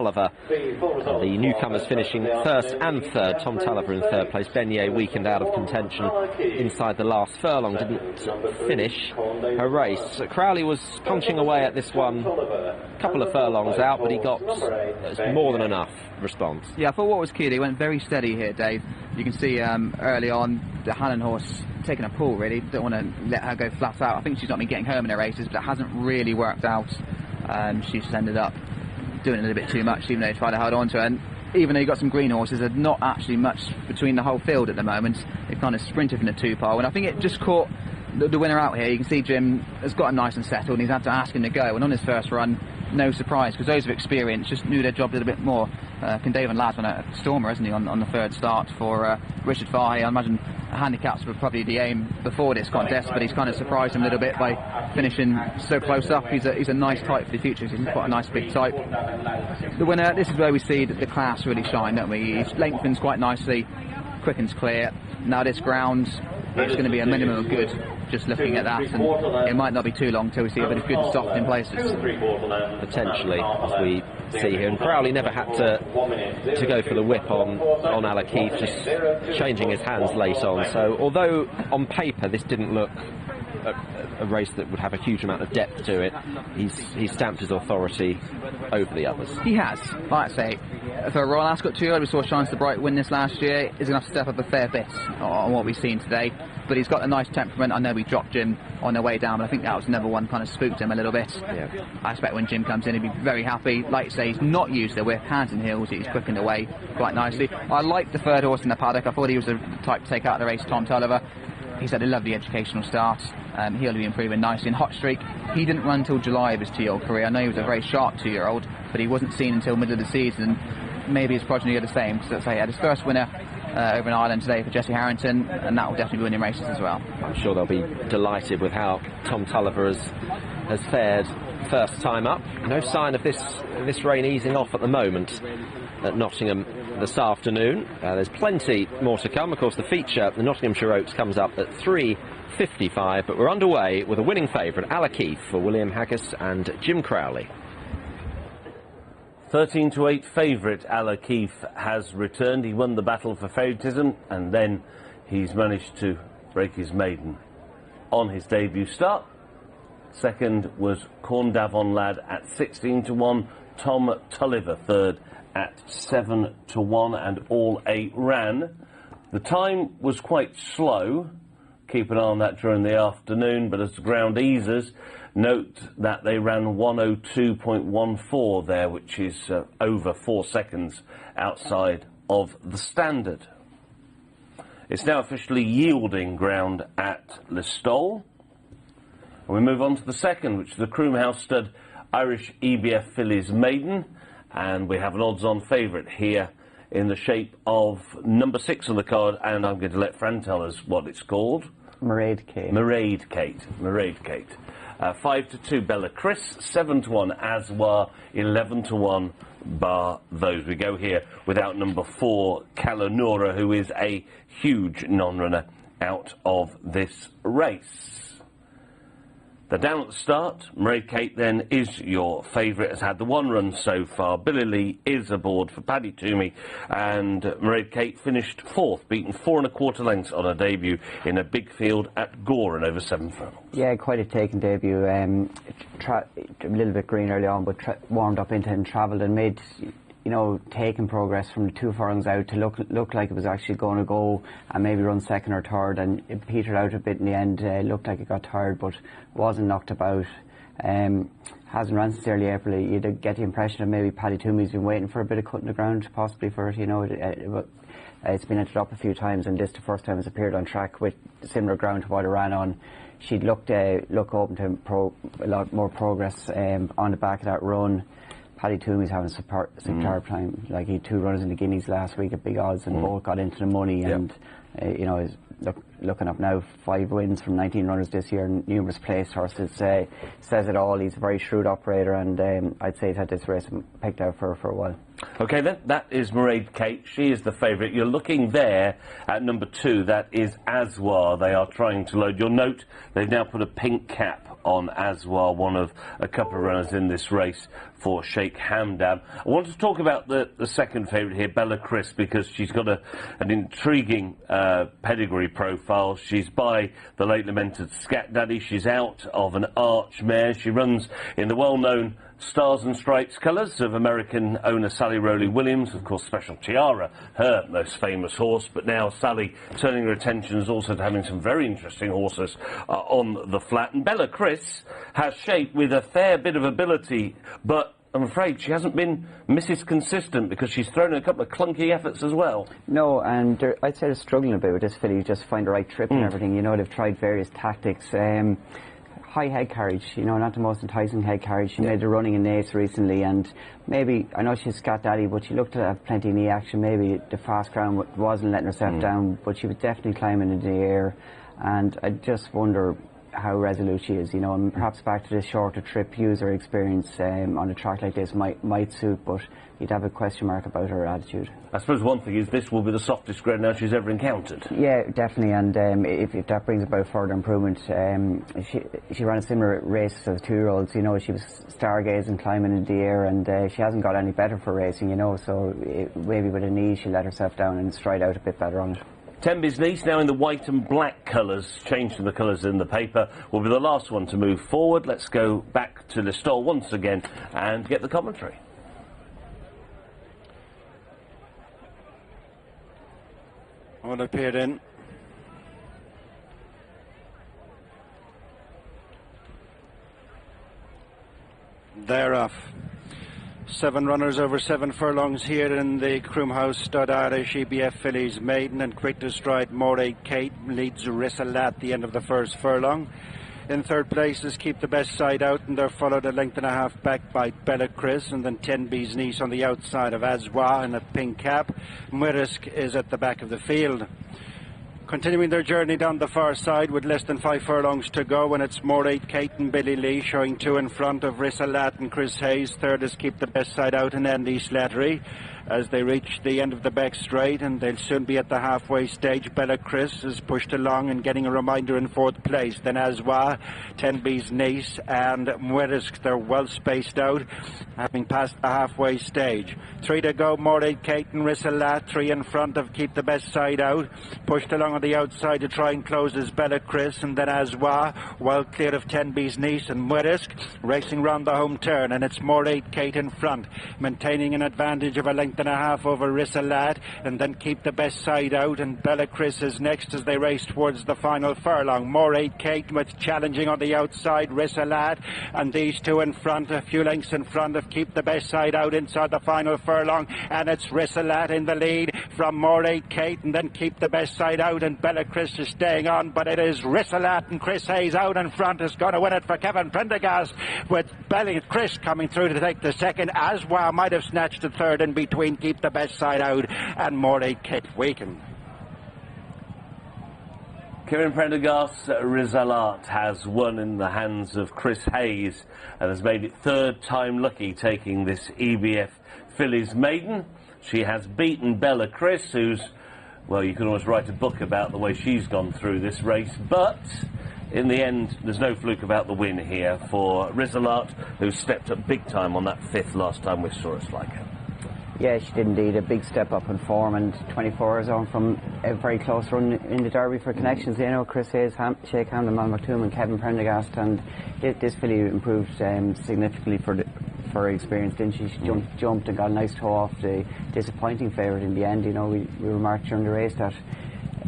Oliver. The newcomers finishing first and third. Tom Tulliver in third place. Beignet weakened out of contention inside the last furlong. Didn't finish her race. Crowley was punching away at this one a couple of furlongs out, but he got more than enough response. Yeah, I thought what was key, they went very steady here, Dave. You can see early on the Hannon horse taking a pull, really. Don't want to let her go flat out. I think she's not been getting home in her races, but it hasn't really worked out. She's just ended up doing a little bit too much, even though they tried to hold on to her. And even though you've got some green horses, there's not actually much between the whole field at the moment. They've kind of sprinted from the two-pole, and I think it just caught the winner out here. You can see Jim has got him nice and settled, and he's had to ask him to go. And on his first run, no surprise, because those of experience just knew their job a little bit more. David Ladd's on a stormer, isn't he, on the third start for Richard Fahey. I imagine handicaps were probably the aim before this contest, but he's kind of surprised him a little bit by finishing so close up. He's a nice type for the future. He's quite a nice big type. The winner, this is where we see that the class really shine, don't we? He lengthens quite nicely, quickens clear. Now this ground, it's going to be a minimum of good, just looking at that, and it might not be too long till we see a bit of good soft in places. Potentially, as we see here. And Crowley never had to go for the whip on Alakeith, just changing his hands late on. So although on paper this didn't look a race that would have a huge amount of depth to it, he's stamped his authority over the others. He has. Like I say, for Royal Ascot 2, we saw Shines the Bright win this last year. He's going to have to step up a fair bit on what we've seen today. But he's got a nice temperament. I know we dropped Jim on the way down, but I think that was another one kind of spooked him a little bit. Yeah. I expect when Jim comes in, he'll be very happy. Like you say, he's not used to whip, hands and heels. He's quickened away quite nicely. I liked the third horse in the paddock. I thought he was the type to take out the race, Tom Tulliver. He's had a lovely educational start. He'll be improving nicely. In Hot Streak, he didn't run until July of his 2-year-old career. I know he was a very sharp 2-year-old, but he wasn't seen until middle of the season. Maybe his progeny are the same. So he had his first winner over in Ireland today for Jesse Harrington, and that will definitely be winning races as well. I'm sure they'll be delighted with how Tom Tulliver has fared first time up. No sign of this rain easing off at the moment at Nottingham this afternoon. There's plenty more to come. Of course, the feature, the Nottinghamshire Oaks, comes up at 3:55, but we're underway with a winning favourite, Alakeith, for William Haggis and Jim Crowley. 13-8 favourite Alakeith has returned. He won the battle for favouritism, and then he's managed to break his maiden on his debut start. Second was Corndavon Lad at 16-1. Tom Tulliver third at 7-1, and all 8 ran. The time was quite slow. Keep an eye on that during the afternoon, but as the ground eases, note that they ran 102.14 there, which is over 4 seconds outside of the standard. It's now officially yielding ground at Listowel. And we move on to the second, which is the Croomhouse stud Irish EBF Fillies Maiden. And we have an odds-on favourite here in the shape of number 6 on the card, and I'm going to let Fran tell us what it's called. Mairead Kate. Mairead Kate. Mairead Kate. 5-2 Bella Chris, 7-1 Aswar, 11-1 bar those. We go here without number 4 Kalanora, who is a huge non-runner out of this race. They're down at the start. Mairead Kate then is your favourite, has had the 1 run so far. Billy Lee is aboard for Paddy Toomey, and Mairead Kate finished 4th, beaten 4 1/4 lengths on her debut in a big field at Gore in over 7 furlongs. Yeah, quite a taken debut. A little bit green early on, but warmed up into it and travelled and made, you know, taking progress from the 2 furlongs out to look like it was actually going to go and maybe run second or third, and it petered out a bit in the end. Looked like it got tired, but wasn't knocked about. Hasn't run since early April. You'd get the impression that maybe Paddy Toomey's been waiting for a bit of cutting the ground, possibly for it. You know, it's been entered up a few times, and this the first time it's appeared on track with similar ground to what it ran on. She'd look open to a lot more progress on the back of that run. Paddy Toomey's having a superb time. Like, he had 2 runners in the Guineas last week at big odds, and both got into the money. Yep. And you know, is looking up now, 5 wins from 19 runners this year, and numerous place horses. Says it all. He's a very shrewd operator, and I'd say he's had this race picked out for a while. Okay, then, that is Mairead Kate. She is the favourite. You're looking there at number 2. That is Aswar. They are trying to load. You'll note they've now put a pink cap on Aswar, one of a couple of runners in this race for Sheikh Hamdan. I want to talk about the second favourite here, Bella Chris, because she's got an intriguing pedigree profile. She's by the late lamented Scat Daddy. She's out of an Arch mare. She runs in the well-known Stars and Stripes colours of American owner Sally Rowley Williams, of course Special Tiara, her most famous horse, but now Sally turning her attentions also to having some very interesting horses on the flat. And Bella Chris has shape with a fair bit of ability, but I'm afraid she hasn't been Mrs. Consistent, because she's thrown in a couple of clunky efforts as well. No, and I'd say they're struggling a bit with this filly, just find the right trip and everything. You know, they've tried various tactics. High head carriage, you know, not the most enticing head carriage. She made a running in Nace recently, and maybe, I know she's Scat Daddy, but she looked to have plenty of knee action. Maybe the fast ground wasn't letting herself down, but she was definitely climbing into the air, and I just wonder how resolute she is, you know, and perhaps back to this shorter trip, user experience on a track like this might suit, but you'd have a question mark about her attitude. I suppose one thing is this will be the softest ground now she's ever encountered. Yeah, definitely, and if that brings about further improvement, she ran a similar race as 2-year-olds, you know, she was stargazing, climbing into the air, and she hasn't got any better for racing, you know, so maybe with a knee she'll let herself down and stride out a bit better on it. Tenby's Niece, now in the white and black colours, changed from the colours in the paper, will be the last one to move forward. Let's go back to Listowel once again and get the commentary. All appeared in. They're off. 7 runners over 7 furlongs here in the Croomhouse Stud Irish EBF Fillies Maiden, and quick to stride Moray Kate leads Risaalaat at the end of the first furlong. In third place is Keep the Best Side Out, and they're followed a length and a half back by Bella Chris, and then Tenby's Niece on the outside of Aswa in a pink cap. Mwirisk is at the back of the field. Continuing their journey down the far side with less than 5 furlongs to go, and it's Moray Kate and Billy Lee showing 2 in front of Risaalaat and Chris Hayes. Third is Keep the Best Side Out and Andy Slattery as they reach the end of the back straight, and they'll soon be at the halfway stage. Bella Chris is pushed along and getting a reminder in 4th place. Then Aswa, Tenby's Niece and Mwirisk, they're well spaced out, having passed the halfway stage. 3 to go, Moray Kate and Risaalaat, 3 in front of Keep the Best Side Out. Pushed along on the outside to try and close is Bella Chris, and then Aswa, well clear of Tenby's Niece and Mwirisk, racing round the home turn, and it's Moray Kate in front, maintaining an advantage of a length and a half over Risaalaat, and then Keep the Best Side Out, and Bella Chris is next as they race towards the final furlong. Moray Kate with challenging on the outside, Risaalaat, and these 2 in front, a few lengths in front of Keep the Best Side Out inside the final furlong, and it's Risaalaat in the lead from Moray Kate, and then Keep the Best Side Out, and Bella Chris is staying on, but it is Risaalaat and Chris Hayes out in front is going to win it for Kevin Prendergast, with Bella Chris coming through to take the second. Aswa might have snatched the third in between Keep the Best Side Out and Moray Kate Weekend. Kevin Prendergast's Risaalaat has won in the hands of Chris Hayes and has made it 3rd time lucky taking this EBF Fillies Maiden. She has beaten Bella Chris, who's, well, you can almost write a book about the way she's gone through this race, but in the end, there's no fluke about the win here for Risaalaat, who stepped up big time on that 5th last time we saw us like her. Yeah, she did indeed, a big step up in form, and 24 hours on from a very close run in the Derby for connections. You know, Chris Hayes, Sheikh Hamdan, Mal Maktoum and Kevin Prendergast, and this filly improved significantly for her experience, didn't she? She jumped and got a nice toe off the disappointing favourite in the end. You know, we remarked during the race that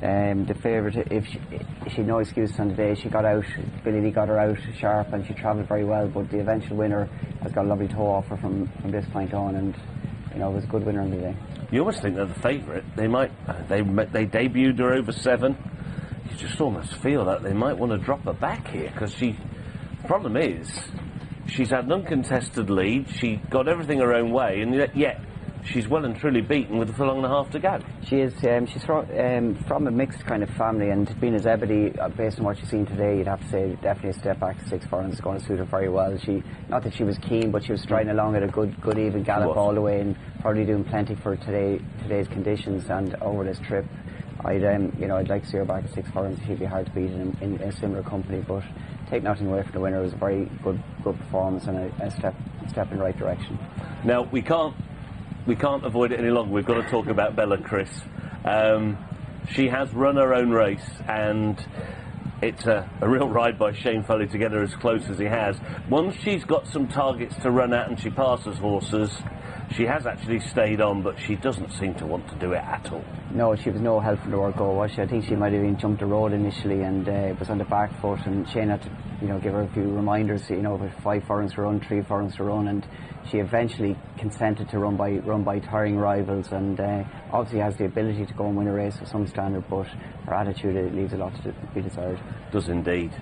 the favourite, if she had no excuse on the day, she got out, Billy Lee got her out sharp and she travelled very well, but the eventual winner has got a lovely toe off her from this point on, and you know, it was a good winner on the day. You almost think they're the favourite. They might, they debuted her over 7. You just almost feel that they might want to drop her back here, because the problem is, she's had an uncontested lead, she got everything her own way, and yet she's well and truly beaten with a furlong and a half to go. She is. She's from a mixed kind of family, and being as Zebedee, based on what you've seen today, you'd have to say definitely a step back to 6 furlongs is going to suit her very well. Not that she was keen, but she was striding along at a good even gallop all the way, and probably doing plenty for today's conditions and over this trip. I'd like to see her back at 6 furlongs. She'd be hard to beat in a similar company, but take nothing away from the winner. It was a very good performance and a step in the right direction. Now we can't avoid it any longer. We've got to talk about Bella Chris. She has run her own race, and it's a real ride by Shane Foley to get her as close as he has. Once she's got some targets to run at and she passes horses, she has actually stayed on, but she doesn't seem to want to do it at all. No, she was no help from the word go, was she? I think she might have even jumped the road initially and was on the back foot, and Shane had to, give her a few reminders, with 5 furlongs to run, 3 furlongs to run, and she eventually consented to run by tiring rivals, and obviously has the ability to go and win a race of some standard, but her attitude, it leaves a lot to be desired. Does indeed.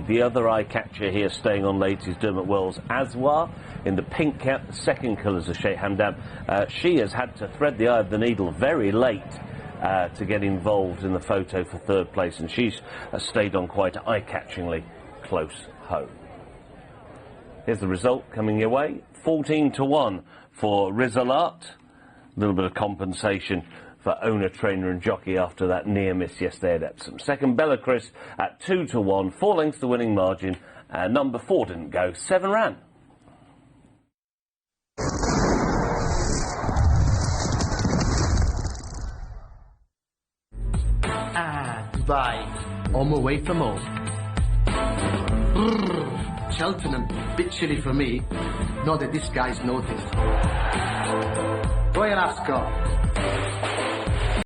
The other eye catcher here staying on late is Dermot Wells' Azwa in the pink cap, the second colours of Sheikh Hamdan. She has had to thread the eye of the needle very late to get involved in the photo for third place, and she's stayed on quite eye-catchingly close home. Here's the result coming your way. 14-1 for Risaalaat. A little bit of compensation for owner, trainer and jockey after that near miss yesterday at Epsom. Second, Bella Chris at 2-1, 4 lengths the winning margin. Number 4 didn't go, 7 ran. Dubai, on my way from home. Cheltenham, bit chilly for me. Not that this guy's noticed. Royal Ascot.